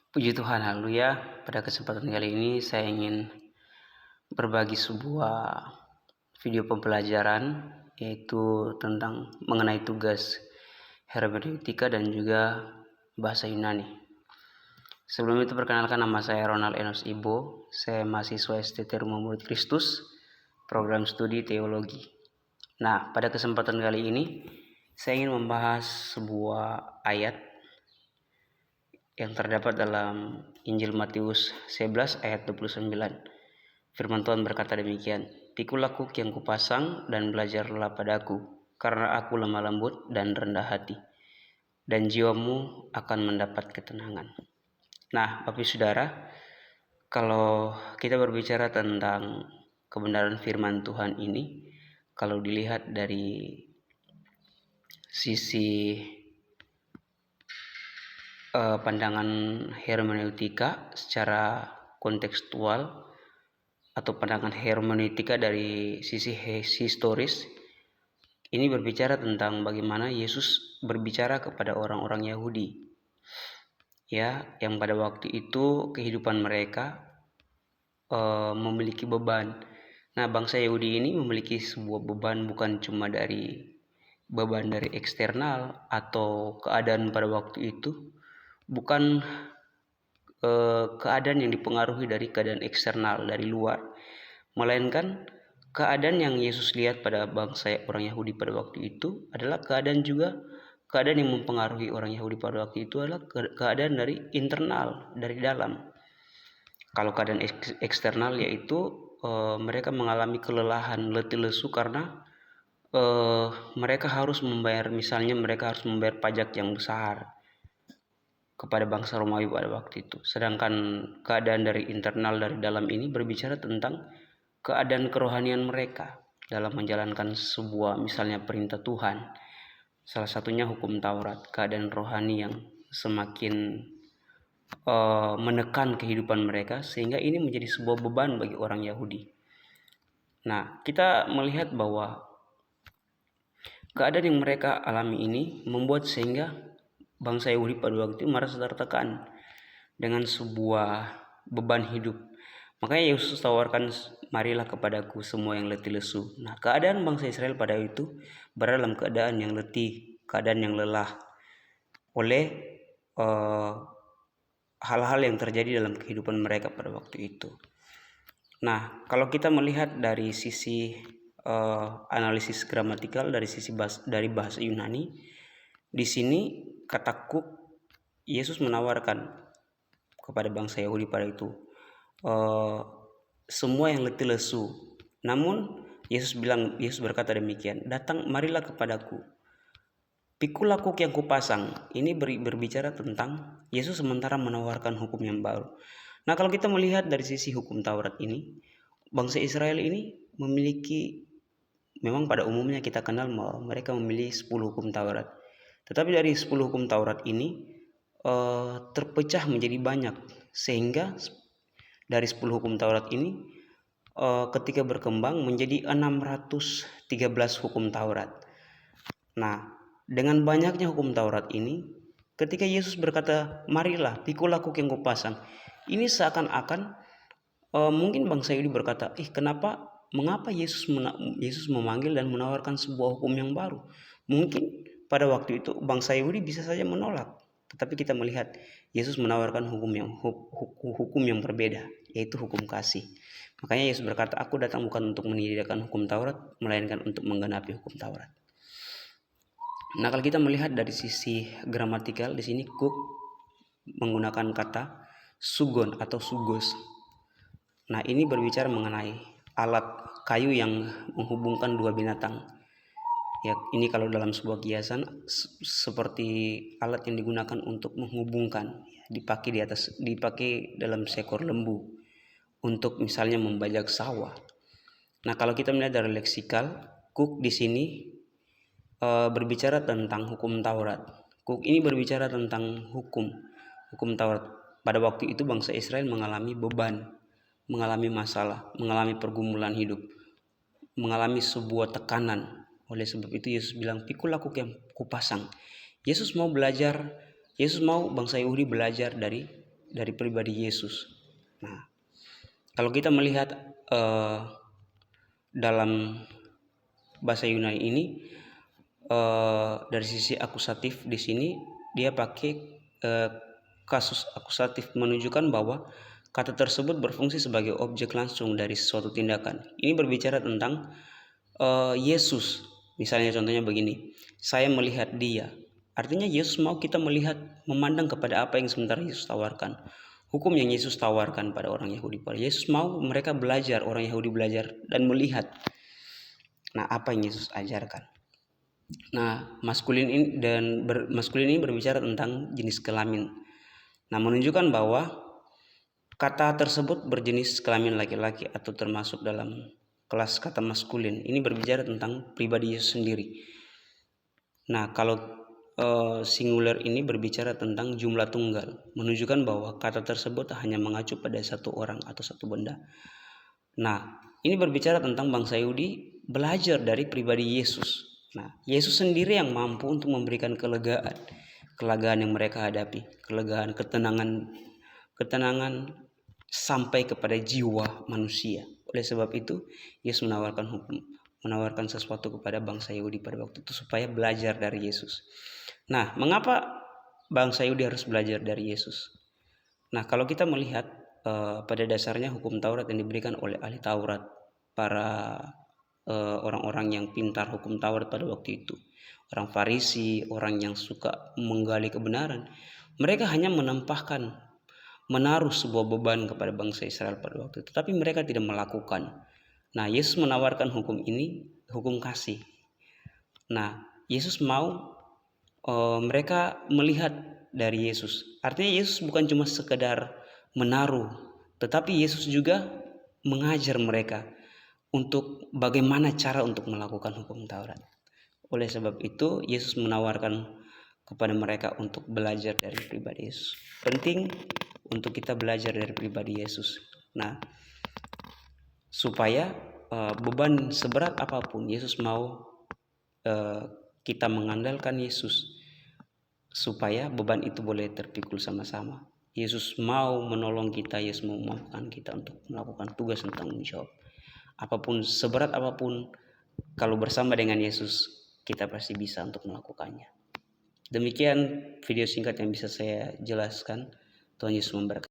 Puji Tuhan, haleluya. Pada kesempatan kali ini saya ingin berbagi sebuah video pembelajaran, yaitu tentang mengenai tugas hermeneutika dan juga bahasa Yunani. Sebelum itu perkenalkan, nama saya Ronald Enos Ibo. Saya mahasiswa STT Rumah Murid Kristus, program studi teologi. Nah, pada kesempatan kali ini saya ingin membahas sebuah ayat yang terdapat dalam Injil Matius 11 ayat 29. Firman Tuhan berkata demikian, "Pikulah kuk yang kupasang dan belajarlah padaku, karena aku lemah lembut dan rendah hati, dan jiwamu akan mendapat ketenangan." Nah, Bapak Saudara, kalau kita berbicara tentang kebenaran firman Tuhan ini, kalau dilihat dari sisi pandangan hermeneutika secara kontekstual atau pandangan hermeneutika dari sisi historis, ini berbicara tentang bagaimana Yesus berbicara kepada orang-orang Yahudi, ya, yang pada waktu itu kehidupan mereka memiliki beban. Nah, bangsa Yahudi ini memiliki sebuah beban, bukan cuma dari beban dari eksternal atau keadaan pada waktu itu, bukan keadaan yang dipengaruhi dari keadaan eksternal dari luar, melainkan keadaan yang Yesus lihat pada bangsa orang Yahudi pada waktu itu adalah keadaan yang mempengaruhi orang Yahudi pada waktu itu adalah keadaan dari internal, dari dalam. Kalau keadaan eksternal yaitu mereka mengalami kelelahan, letih lesu karena mereka harus membayar pajak yang besar kepada bangsa Romawi pada waktu itu. Sedangkan keadaan dari internal, dari dalam ini berbicara tentang keadaan kerohanian mereka dalam menjalankan sebuah misalnya perintah Tuhan. Salah satunya hukum Taurat, keadaan rohani yang semakin menekan kehidupan mereka, sehingga ini menjadi sebuah beban bagi orang Yahudi. Nah, kita melihat bahwa keadaan yang mereka alami ini membuat sehingga bangsa Yahudi pada waktu itu merasa tertekan dengan sebuah beban hidup. Makanya Yesus tawarkan, "Marilah kepadaku semua yang letih lesu." Nah, keadaan bangsa Israel pada itu berada dalam keadaan yang letih, keadaan yang lelah oleh hal-hal yang terjadi dalam kehidupan mereka pada waktu itu. Nah, kalau kita melihat dari sisi analisis gramatikal dari bahasa Yunani, di sini kata kuk, Yesus menawarkan kepada bangsa Yahudi pada itu semua yang letih lesu. Namun Yesus berkata demikian, marilah kepadaku, pikulah kuk yang kupasang. Ini berbicara tentang Yesus sementara menawarkan hukum yang baru. Nah, kalau kita melihat dari sisi hukum Taurat ini, bangsa Israel ini memang pada umumnya kita kenal mereka memiliki 10 hukum Taurat. Tetapi dari 10 hukum Taurat ini terpecah menjadi banyak, sehingga dari 10 hukum Taurat ini ketika berkembang menjadi 613 hukum Taurat. Nah, dengan banyaknya hukum Taurat ini, ketika Yesus berkata, "Marilah, pikulah kuk yang kupasang," ini seakan-akan mungkin bangsa Yahudi berkata, mengapa Yesus memanggil dan menawarkan sebuah hukum yang baru? Mungkin pada waktu itu bangsa Yahudi bisa saja menolak, tetapi kita melihat Yesus menawarkan hukum yang berbeda, yaitu hukum kasih. Makanya Yesus berkata, "Aku datang bukan untuk menyediakan hukum Taurat, melainkan untuk menggenapi hukum Taurat." Nah, kalau kita melihat dari sisi gramatikal, di sini kuk menggunakan kata sugon atau sugos. Nah, ini berbicara mengenai alat kayu yang menghubungkan dua binatang. Ya, ini kalau dalam sebuah kiasan seperti alat yang digunakan untuk menghubungkan, dipakai dalam seekor lembu untuk misalnya membajak sawah. Nah, kalau kita melihat dari leksikal, kuk di sini berbicara tentang hukum Taurat. Kuk ini berbicara tentang hukum Taurat. Pada waktu itu bangsa Israel mengalami beban, mengalami masalah, mengalami pergumulan hidup, mengalami sebuah tekanan. Oleh sebab itu Yesus bilang, "Pikulah kuk yang kupasang." Yesus mau bangsa Yahudi belajar dari dari pribadi Yesus. Nah, kalau kita melihat dalam bahasa Yunani ini, dari sisi akusatif di sini dia pakai kasus akusatif, menunjukkan bahwa kata tersebut berfungsi sebagai objek langsung dari suatu tindakan. Ini berbicara tentang Yesus. Misalnya contohnya begini, saya melihat dia. Artinya Yesus mau kita melihat, memandang kepada apa yang sebentar Yesus tawarkan. Hukum yang Yesus tawarkan pada orang Yahudi. Yesus mau mereka belajar, orang Yahudi belajar dan melihat. Nah, apa yang Yesus ajarkan. Nah, maskulin ini berbicara tentang jenis kelamin. Nah, menunjukkan bahwa kata tersebut berjenis kelamin laki-laki atau termasuk dalam kelas kata maskulin. Ini berbicara tentang pribadi Yesus sendiri. Nah, kalau singular ini berbicara tentang jumlah tunggal, menunjukkan bahwa kata tersebut hanya mengacu pada satu orang atau satu benda. Nah, ini berbicara tentang bangsa Yahudi belajar dari pribadi Yesus. Nah, Yesus sendiri yang mampu untuk memberikan kelegaan yang mereka hadapi, kelegaan, ketenangan sampai kepada jiwa manusia. Oleh sebab itu, Yesus menawarkan sesuatu kepada bangsa Yahudi pada waktu itu supaya belajar dari Yesus. Nah, mengapa bangsa Yahudi harus belajar dari Yesus? Nah, kalau kita melihat pada dasarnya hukum Taurat yang diberikan oleh ahli Taurat, para orang-orang yang pintar hukum Taurat pada waktu itu, orang Farisi, orang yang suka menggali kebenaran, mereka hanya menaruh sebuah beban kepada bangsa Israel pada waktu itu, tapi mereka tidak melakukan. Nah, Yesus menawarkan hukum ini, hukum kasih. Nah, Yesus mau mereka melihat dari Yesus. Artinya Yesus bukan cuma sekedar menaruh, tetapi Yesus juga mengajar mereka untuk bagaimana cara untuk melakukan hukum Taurat. Oleh sebab itu, Yesus menawarkan kepada mereka untuk belajar dari pribadi Yesus. Penting untuk kita belajar dari pribadi Yesus. Nah, supaya beban seberat apapun, Yesus mau kita mengandalkan Yesus supaya beban itu boleh terpikul sama-sama. Yesus mau menolong kita, Yesus mau memampukan kita untuk melakukan tugas dan tanggung jawab. Apapun, seberat apapun, kalau bersama dengan Yesus, kita pasti bisa untuk melakukannya. Demikian video singkat yang bisa saya jelaskan. Tuhan Yesus memberkati.